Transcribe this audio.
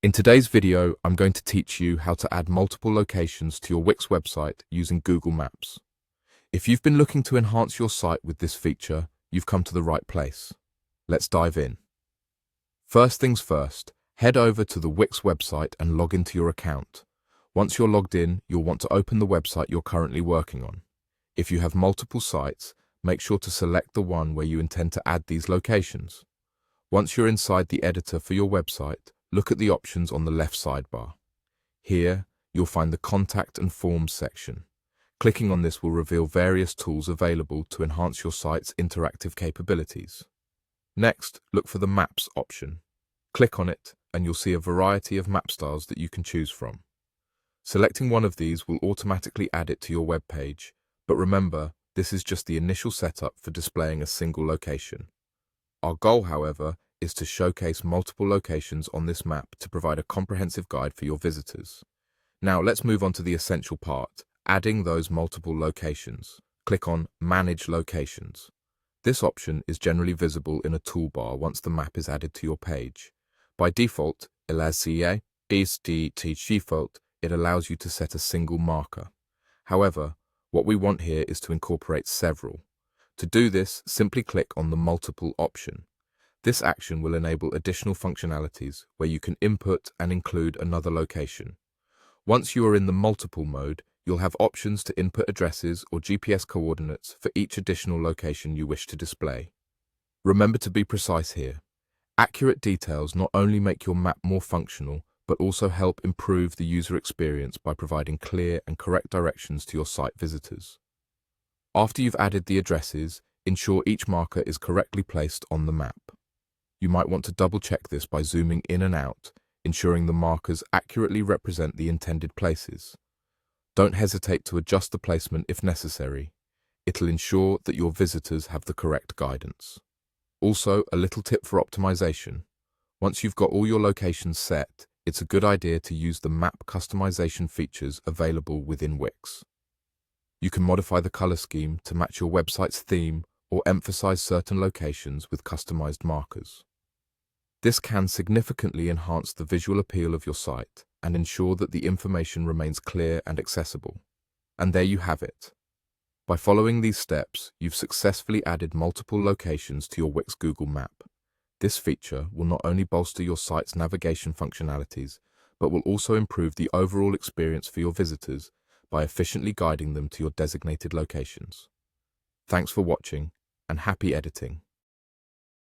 In today's video, I'm going to teach you how to add multiple locations to your Wix website using Google Maps. If you've been looking to enhance your site with this feature, you've come to the right place. Let's dive in. First things first, head over to the Wix website and log into your account. Once you're logged in, you'll want to open the website you're currently working on. If you have multiple sites, make sure to select the one where you intend to add these locations. Once you're inside the editor for your website, look at the options on the left sidebar. Here, you'll find the Contact and Forms section. Clicking on this will reveal various tools available to enhance your site's interactive capabilities. Next, look for the Maps option. Click on it, and you'll see a variety of map styles that you can choose from. Selecting one of these will automatically add it to your web page, but remember, this is just the initial setup for displaying a single location. Our goal, however, is to showcase multiple locations on this map to provide a comprehensive guide for your visitors. Now let's move on to the essential part, adding those multiple locations. Click on Manage Locations. This option is generally visible in a toolbar once the map is added to your page. By default, it allows you to set a single marker. However, what we want here is to incorporate several. To do this, simply click on the Multiple option. This action will enable additional functionalities where you can input and include another location. Once you are in the multiple mode, you'll have options to input addresses or GPS coordinates for each additional location you wish to display. Remember to be precise here. Accurate details not only make your map more functional, but also help improve the user experience by providing clear and correct directions to your site visitors. After you've added the addresses, ensure each marker is correctly placed on the map. You might want to double-check this by zooming in and out, ensuring the markers accurately represent the intended places. Don't hesitate to adjust the placement if necessary. It'll ensure that your visitors have the correct guidance. Also, a little tip for optimization. Once you've got all your locations set, it's a good idea to use the map customization features available within Wix. You can modify the color scheme to match your website's theme or emphasize certain locations with customized markers. This can significantly enhance the visual appeal of your site and ensure that the information remains clear and accessible. And there you have it. By following these steps, you've successfully added multiple locations to your Wix Google Map. This feature will not only bolster your site's navigation functionalities, but will also improve the overall experience for your visitors by efficiently guiding them to your designated locations. Thanks for watching, and happy editing.